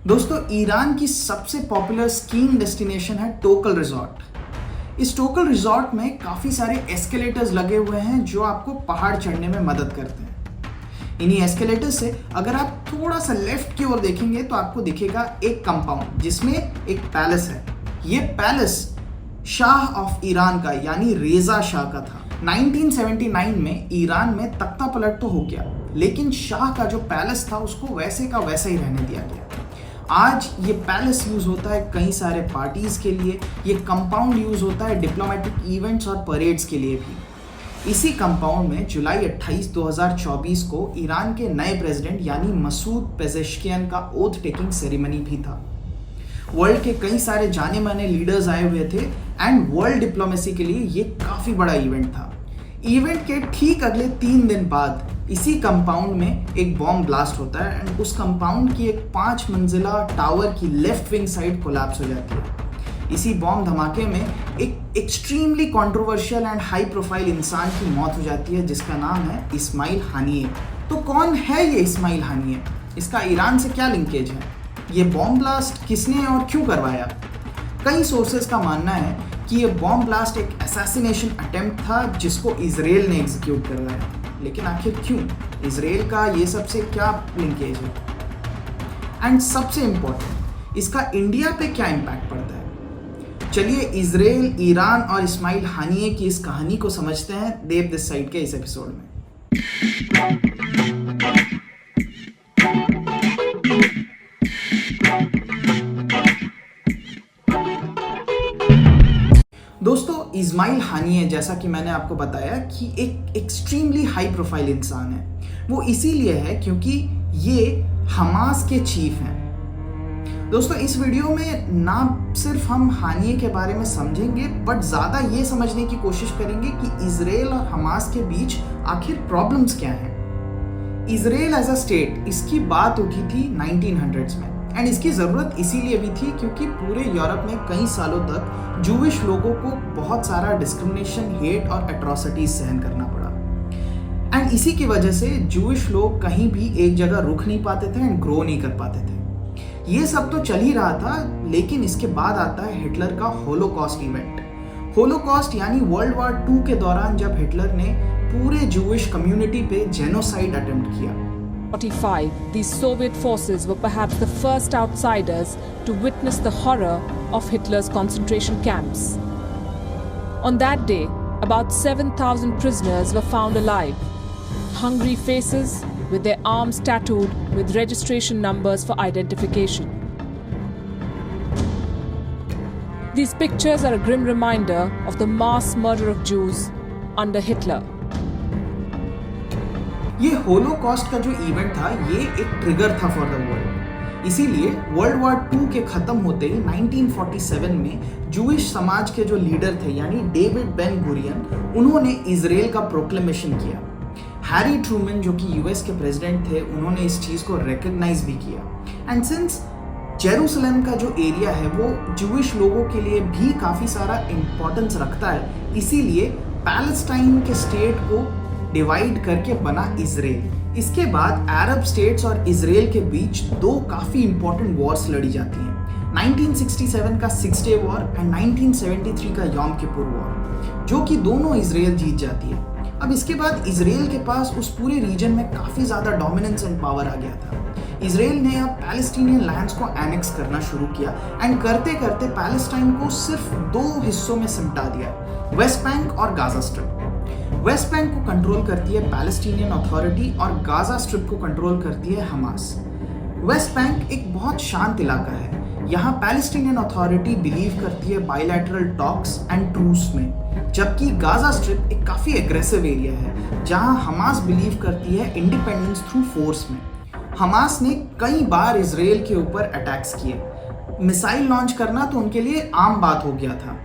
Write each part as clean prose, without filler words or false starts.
दोस्तों, ईरान की सबसे पॉपुलर स्कीइंग डेस्टिनेशन है टोकल रिजॉर्ट। इस टोकल रिजॉर्ट में काफ़ी सारे एस्केलेटर्स लगे हुए हैं जो आपको पहाड़ चढ़ने में मदद करते हैं। इन्हीं एस्केलेटर्स से अगर आप थोड़ा सा लेफ्ट की ओर देखेंगे तो आपको दिखेगा एक कंपाउंड जिसमें एक पैलेस है। ये पैलेस शाह ऑफ ईरान का यानी रेजा शाह का था। 1979 में ईरान में तख्ता पलट तो हो गया, लेकिन शाह का जो पैलेस था उसको वैसे का वैसा ही रहने दिया गया। आज ये पैलेस यूज होता है कई सारे पार्टीज के लिए। ये कंपाउंड यूज होता है डिप्लोमेटिक इवेंट्स और परेड्स के लिए भी। इसी कंपाउंड में जुलाई 28, 2024 को ईरान के नए प्रेसिडेंट यानी मसूद पेजेश्कियन का ओथ टेकिंग सेरेमनी भी था। वर्ल्ड के कई सारे जाने माने लीडर्स आए हुए थे एंड वर्ल्ड डिप्लोमेसी के लिए ये काफी बड़ा इवेंट था। इवेंट के ठीक अगले 3 दिन बाद इसी कंपाउंड में एक बॉम्ब ब्लास्ट होता है एंड उस कंपाउंड की एक 5 मंजिला टावर की लेफ्ट विंग साइड कोलैप्स हो जाती है। इसी बॉम्ब धमाके में एक extremely controversial and high profile इंसान की मौत हो जाती है जिसका नाम है इस्माइल हानिये। तो कौन है ये इस्माइल हानिये? इसका ईरान से क्या लिंकेज है? ये बॉम्ब ब्लास्ट किसने और क्यों करवाया? कई सोर्सेज का मानना है कि ये बॉम्ब ब्लास्ट एक असैसिनेशन अटेम्प्ट था जिसको इजराइल ने एग्जीक्यूट करवाया। लेकिन आखिर क्यों? इजराइल का ये सबसे क्या लिंकेज है? एंड सबसे इंपॉर्टेंट, इसका इंडिया पे क्या इम्पैक्ट पड़ता है? चलिए इजराइल, ईरान और इस्माइल हानिये की इस कहानी को समझते हैं देव दिस साइड के इस एपिसोड में। दोस्तों, इस्माइल हानिये जैसा कि मैंने आपको बताया कि एक एक्सट्रीमली हाई प्रोफाइल इंसान है। वो इसीलिए है क्योंकि ये हमास के चीफ हैं। दोस्तों, इस वीडियो में ना सिर्फ हम हानिये के बारे में समझेंगे बट ज़्यादा ये समझने की कोशिश करेंगे कि इजराइल और हमास के बीच आखिर प्रॉब्लम्स क्या हैं। इजराइल एज अ स्टेट, इसकी बात उठी थी 1900s में एंड इसकी ज़रूरत इसीलिए भी थी क्योंकि पूरे यूरोप में कई सालों तक जूविश लोगों को बहुत सारा डिस्क्रिमिनेशन, हेट और एट्रोसिटीज सहन करना पड़ा। एंड इसी की वजह से जूविश लोग कहीं भी एक जगह रुक नहीं पाते थे एंड ग्रो नहीं कर पाते थे। ये सब तो चल ही रहा था, लेकिन इसके बाद आता है हिटलर का होलोकॉस्ट इवेंट। होलोकॉस्ट यानी वर्ल्ड वॉर 2 के दौरान जब हिटलर ने पूरे जूविश कम्युनिटी पे जेनोसाइड अटेम्प्ट किया। 1945, these Soviet forces were perhaps the first outsiders to witness the horror of Hitler's concentration camps. On that day, about 7,000 prisoners were found alive, hungry faces with their arms tattooed with registration numbers for identification. These pictures are a grim reminder of the mass murder of Jews under Hitler. ये Holocaust का जो event था ये एक trigger था for the world. इसीलिए world war 2 के खत्म होते ही 1947 में जूइश समाज के जो लीडर थे यानी डेविड बेन गुरियन, उन्होंने इजराइल का प्रोक्लेमेशन किया। हैरी ट्रूमन जो कि यूएस के प्रेसिडेंट थे, उन्होंने इस चीज़ को रिकग्नाइज भी किया। एंड सिंस जेरूसलम का जो एरिया है वो जूइश लोगों के लिए भी काफ़ी सारा इम्पोर्टेंस रखता है, इसीलिए पैलेस्टाइन के स्टेट को डिवाइड करके बना इजराइल। इसके बाद अरब स्टेट्स और इजराइल के बीच 2 काफ़ी इंपॉर्टेंट वॉर्स लड़ी जाती हैं। 1967 का 6 डे वॉर एंड 1973 का यॉम किपुर वॉर, जो कि दोनों इजराइल जीत जाती है। अब इसके बाद इजराइल के पास उस पूरे रीजन में काफ़ी ज़्यादा डोमिनेंस एंड पावर आ गया था। इजराइल ने अब पैलेस्टीनियन लैंड्स को एनेक्स करना शुरू किया एंड करते करते पैलेस्टाइन को सिर्फ 2 हिस्सों में सिमटा दिया, वेस्ट बैंक और गाजा स्ट्रिप। वेस्ट बैंक को कंट्रोल करती है पैलेस्टीनियन अथॉरिटी और गाजा स्ट्रिप को कंट्रोल करती है हमास। वेस्ट बैंक एक बहुत शांत इलाका है। यहाँ पैलेस्टीनियन अथॉरिटी बिलीव करती है बायलैटरल टॉक्स एंड ट्रूस में, जबकि गाजा स्ट्रिप एक काफ़ी एग्रेसिव एरिया है जहाँ हमास बिलीव करती है इंडिपेंडेंस थ्रू फोर्स में। हमास ने कई बार इजराइल के ऊपर अटैक्स किए। मिसाइल लॉन्च करना तो उनके लिए आम बात हो गया था,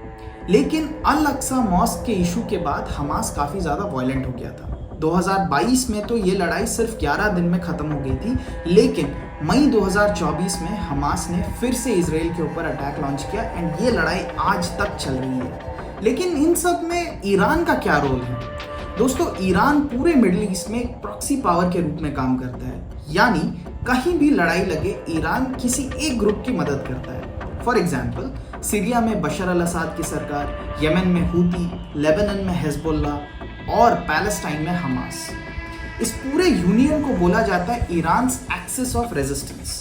लेकिन अल अक्सा मॉस्क के इशू के बाद हमास काफ़ी ज़्यादा वायलेंट हो गया था। 2022 में तो ये लड़ाई सिर्फ 11 दिन में ख़त्म हो गई थी, लेकिन मई 2024 में हमास ने फिर से इजराइल के ऊपर अटैक लॉन्च किया एंड ये लड़ाई आज तक चल रही है। लेकिन इन सब में ईरान का क्या रोल है? दोस्तों, ईरान पूरे मिडिल ईस्ट में एक प्रॉक्सी पावर के रूप में काम करता है, यानी कहीं भी लड़ाई लगे ईरान किसी एक ग्रुप की मदद करता है। फॉर एग्जाम्पल, सीरिया में बशर अल असद की सरकार, यमन में हूती, लेबनान में हिजबुल्ला और पैलेस्टाइन में हमास। इस पूरे यूनियन को बोला जाता है Iran's axis of resistance.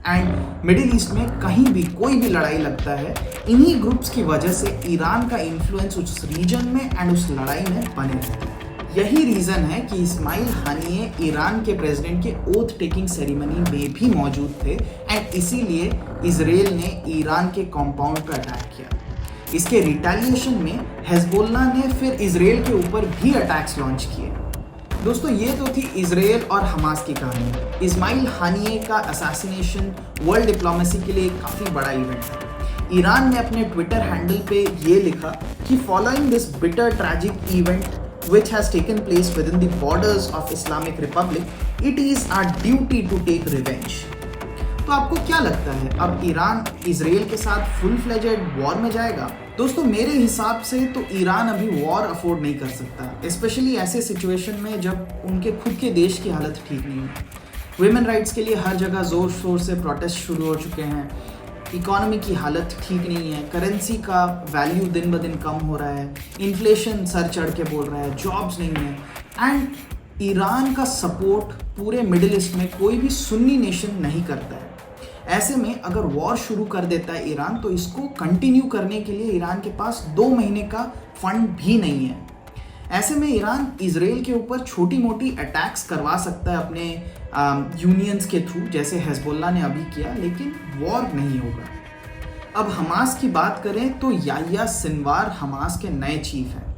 And middle east में कहीं भी कोई भी लड़ाई लगता है, इन्हीं ग्रुप्स की वजह से ईरान का इन्फ्लुएंस उस रीजन में एंड उस लड़ाई में बने रहता है। यही रीजन है कि इस्माइल हानिये ईरान के प्रेसिडेंट के ओथ टेकिंग सेरेमनी में भी मौजूद थे एंड इसीलिए इजराइल ने ईरान के कंपाउंड पर अटैक किया। इसके रिटेलिएशन में हिजबुल्लाह ने फिर इजराइल के ऊपर भी अटैक्स लॉन्च किए। दोस्तों, ये तो थी इजराइल और हमास की कहानी। इस्माइल हानिये का असैसिनेशन वर्ल्ड डिप्लोमेसी के लिए काफ़ी बड़ा इवेंट है। ईरान ने अपने ट्विटर हैंडल पे ये लिखा कि following this bitter tragic event which has taken place within the borders of Islamic Republic, it is our duty to take revenge. तो आपको क्या लगता है, अब ईरान इजराइल के साथ फुल फ्लेजेड वॉर में जाएगा? दोस्तों, मेरे हिसाब से तो ईरान अभी वॉर अफोर्ड नहीं कर सकता, स्पेशली ऐसे सिचुएशन में जब उनके खुद के देश की हालत ठीक नहीं है। वुमेन राइट्स के लिए हर जगह जोर शोर से प्रोटेस्ट शुरू हो चुके हैं, इकोनॉमी की हालत ठीक नहीं है, करेंसी का वैल्यू दिन ब दिन कम हो रहा है, इन्फ्लेशन सर चढ़ के बोल रहा है, जॉब्स नहीं है एंड ईरान का सपोर्ट पूरे मिडिल ईस्ट में कोई भी सुन्नी नेशन नहीं करता है। ऐसे में अगर वॉर शुरू कर देता है ईरान, तो इसको कंटिन्यू करने के लिए ईरान के पास 2 महीने का फंड भी नहीं है। ऐसे में ईरान इजराइल के ऊपर छोटी मोटी अटैक्स करवा सकता है अपने यूनियंस के थ्रू, जैसे हिजबुल्लाह ने अभी किया, लेकिन वॉर नहीं होगा। अब हमास की बात करें तो याह्या सिनवार हमास के नए चीफ हैं।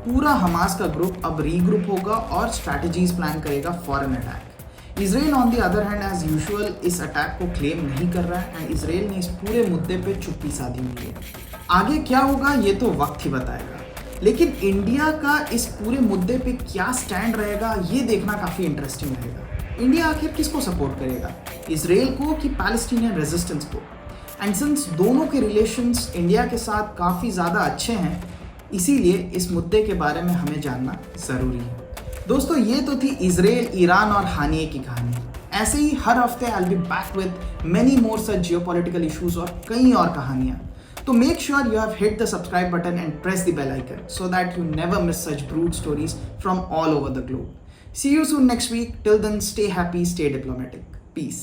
पूरा हमास का ग्रुप अब रीग्रुप होगा और स्ट्रैटेजीज प्लान करेगा for an attack. Israel on the other hand as usual इस अटैक को क्लेम नहीं कर रहा है एंड इजराइल ने इस पूरे मुद्दे पे चुप्पी साधी हुई है। आगे क्या होगा ये तो वक्त ही बताएगा, लेकिन इंडिया का इस पूरे मुद्दे पे क्या स्टैंड रहेगा ये देखना काफ़ी इंटरेस्टिंग रहेगा। इंडिया आखिर किसको सपोर्ट करेगा, इजराइल को कि पैलेस्टीनियन रेजिस्टेंस को? एंड सिंस दोनों के रिलेशंस इंडिया के साथ काफ़ी ज़्यादा अच्छे हैं, इसीलिए इस मुद्दे के बारे में हमें जानना ज़रूरी है। दोस्तों, ये तो थी इजराइल, ईरान और हानिये की कहानी। ऐसे ही हर हफ्ते I will be back with many more such geopolitical issues और कई और कहानियाँ। So make sure you have hit the subscribe button and press the bell icon so that you never miss such brood stories from all over the globe. See you soon next week. Till then, stay happy, stay diplomatic. Peace.